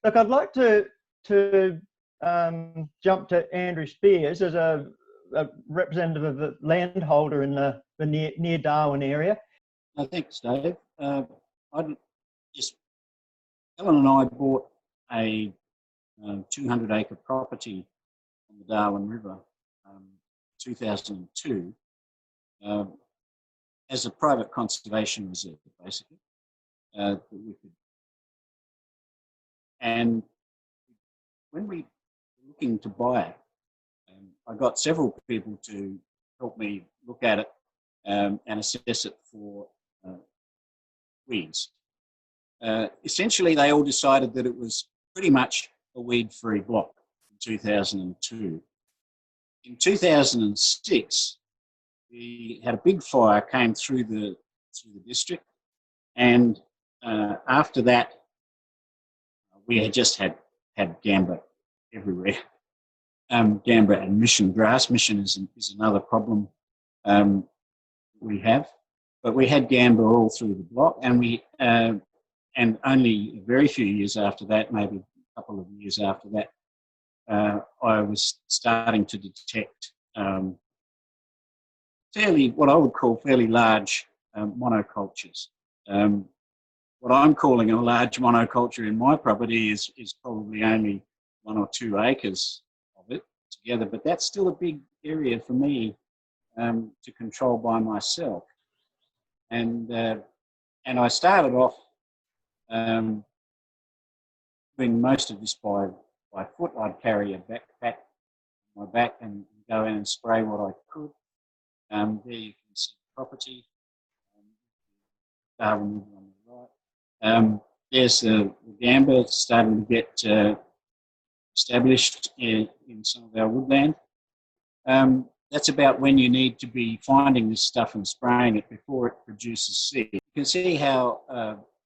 Look, I'd like to jump to Andrew Spears as a representative of the landholder in the near Darwin area. Thanks, Dave. Ellen and I bought a 200-acre property on the Darwin River, 2002, as a private conservation reserve, basically. And when we were looking to buy it, I got several people to help me look at it and assess it for weeds. Essentially, they all decided that it was pretty much a weed-free block in 2002. In 2006, we had a big fire came through the district, and after that, we had just had Gamba everywhere. Gamba and mission grass. Mission is another problem we have, but we had Gamba all through the block, and and only a very few years after that, maybe a couple of years after that, I was starting to detect what I would call fairly large monocultures. What I'm calling a large monoculture in my property is probably only 1 or 2 acres of it together, but that's still a big area for me to control by myself. And I started off doing most of this by foot. I'd carry a backpack on my back and go in and spray what I could. There you can see the property. Darwin River on the right. There's the Gamba starting to get established in some of our woodland. That's about when you need to be finding this stuff and spraying it before it produces seed. You can see how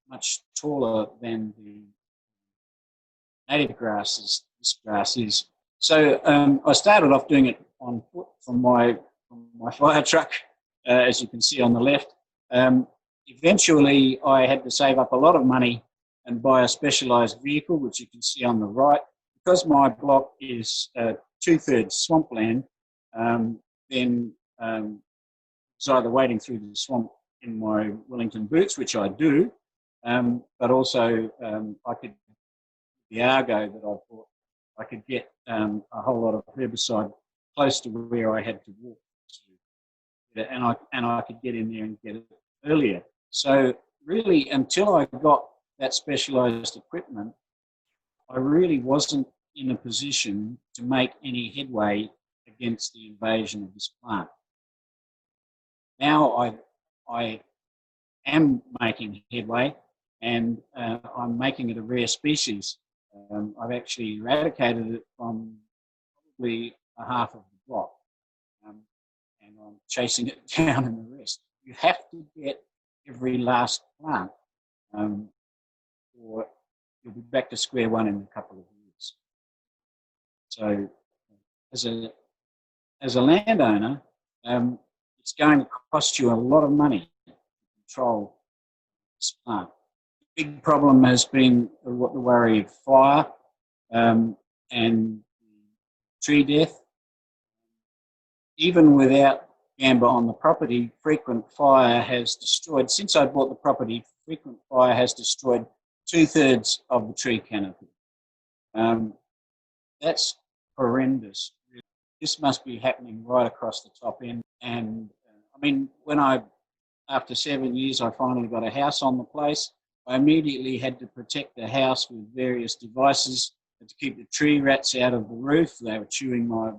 much taller than the native grasses this grass is. So I started off doing it on foot from my fire truck, as you can see on the left. Eventually, I had to save up a lot of money and buy a specialised vehicle, which you can see on the right. Because my block is 2/3 swampland, then it's either wading through the swamp in my Wellington boots, which I do, but also I could, the Argo that I bought, I could get a whole lot of herbicide close to where I had to walk to, and I could get in there and get it earlier. So really, until I got that specialised equipment, I really wasn't in a position to make any headway against the invasion of this plant. Now I am making headway, and I'm making it a rare species. I've actually eradicated it from probably a half of the block, and I'm chasing it down in the rest. You have to get every last plant, or you'll be back to square one in a couple of years. So, as a landowner, it's going to cost you a lot of money to control this plant. The big problem has been the worry of fire and tree death. Even without Gamba on the property, frequent fire has destroyed, since I bought the property, frequent fire has destroyed 2/3 of the tree canopy. That's horrendous. This must be happening right across the top end. And I mean, after 7 years, I finally got a house on the place. I immediately had to protect the house with various devices to keep the tree rats out of the roof. They were chewing my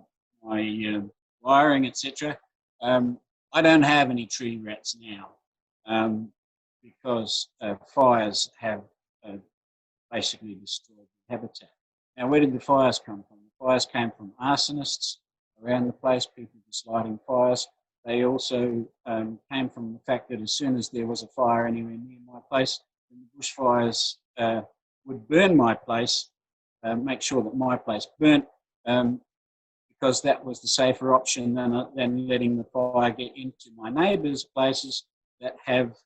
wiring, etc. I don't have any tree rats now because fires have basically destroyed the habitat. Now, where did the fires come from? The fires came from arsonists around the place, people just lighting fires. They also came from the fact that as soon as there was a fire anywhere near my place, the bushfires would burn my place, make sure that my place burnt, because that was the safer option than letting the fire get into my neighbours' places that have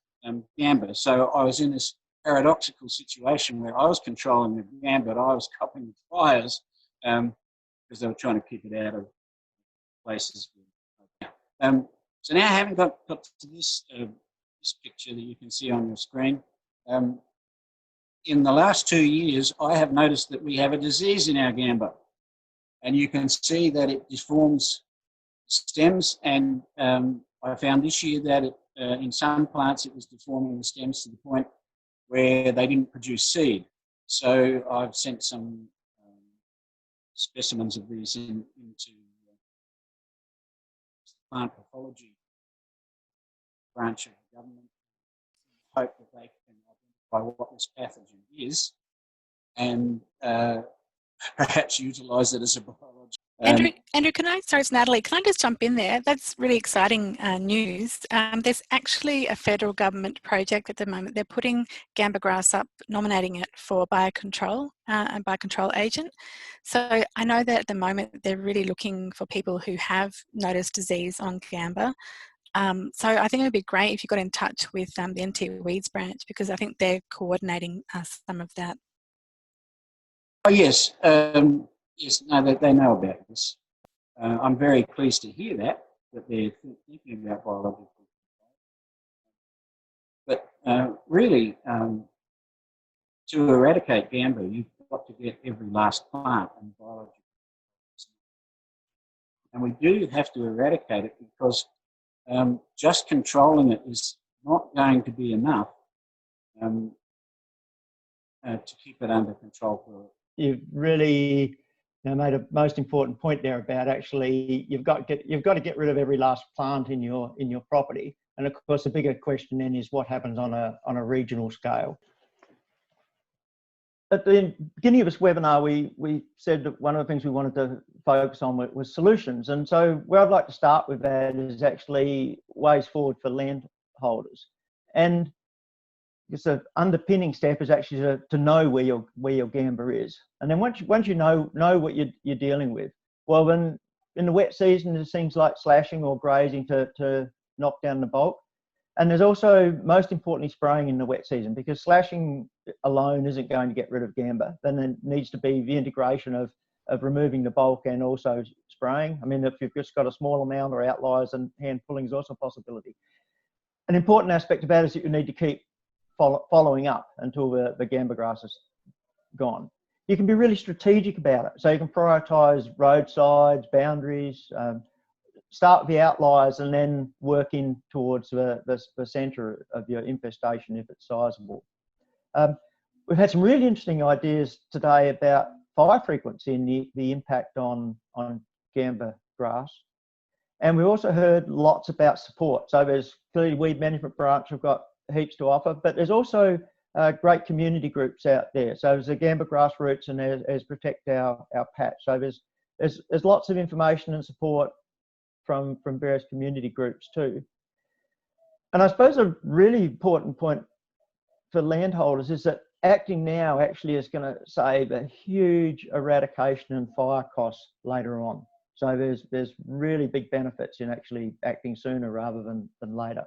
Gamba. So I was in this paradoxical situation where I was controlling the Gamba, but I was copping the fires because they were trying to keep it out of places. So now, having got to this picture that you can see on your screen, in the last 2 years, I have noticed that we have a disease in our Gamba, and you can see that it deforms stems, and I found this year that in some plants it was deforming the stems to the point where they didn't produce seed. So I've sent some specimens of these into the plant pathology branch of the government. Hope that they can identify what this pathogen is and perhaps utilise it as a biological. Andrew, sorry, it's Natalie. Can I just jump in there? That's really exciting news. There's actually a federal government project at the moment. They're putting Gamba grass up, nominating it for biocontrol and biocontrol agent. So I know that at the moment they're really looking for people who have noticed disease on Gamba. So I think it would be great if you got in touch with the NT Weeds branch, because I think they're coordinating some of that. Oh, yes. Yes, no, they know about this. I'm very pleased to hear that they're thinking about biological. But really, to eradicate Gamba, you've got to get every last plant in biological. And we do have to eradicate it because just controlling it is not going to be enough to keep it under control. You've really made a most important point there about actually you've got to get rid of every last plant in your property. And of course, the bigger question then is what happens on a regional scale. At the beginning of this webinar, we said that one of the things we wanted to focus on was solutions. And so where I'd like to start with that is actually ways forward for landholders. And it's an underpinning step is actually to know where your Gamba is. And then once you know what you're dealing with, well, then in the wet season, there's things like slashing or grazing to knock down the bulk. And there's also, most importantly, spraying in the wet season, because slashing alone isn't going to get rid of Gamba. Then there needs to be the integration of removing the bulk and also spraying. I mean, if you've just got a small amount or outliers, and hand pulling is also a possibility. An important aspect about it is that you need to keep following up until the Gamba grass is gone. You can be really strategic about it. So you can prioritise roadsides, boundaries, start with the outliers and then work in towards the centre of your infestation if it's sizable. We've had some really interesting ideas today about fire frequency and the impact on Gamba grass. And we also heard lots about support. So there's clearly weed management branch, we've got heaps to offer, but there's also great community groups out there. So there's the Gamba Grassroots and there's Protect Our Patch. So there's lots of information and support from various community groups too. And I suppose a really important point for landholders is that acting now actually is going to save a huge eradication and fire costs later on. So there's really big benefits in actually acting sooner rather than later.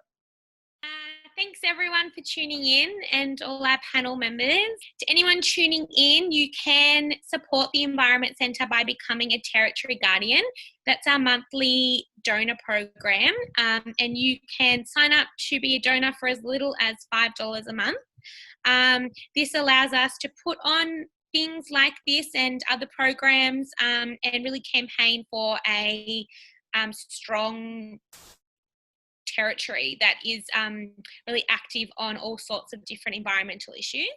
Thanks everyone for tuning in and all our panel members. To anyone tuning in, you can support the Environment Centre by becoming a Territory Guardian. That's our monthly donor program, and you can sign up to be a donor for as little as $5 a month. This allows us to put on things like this and other programs and really campaign for a strong territory that is really active on all sorts of different environmental issues.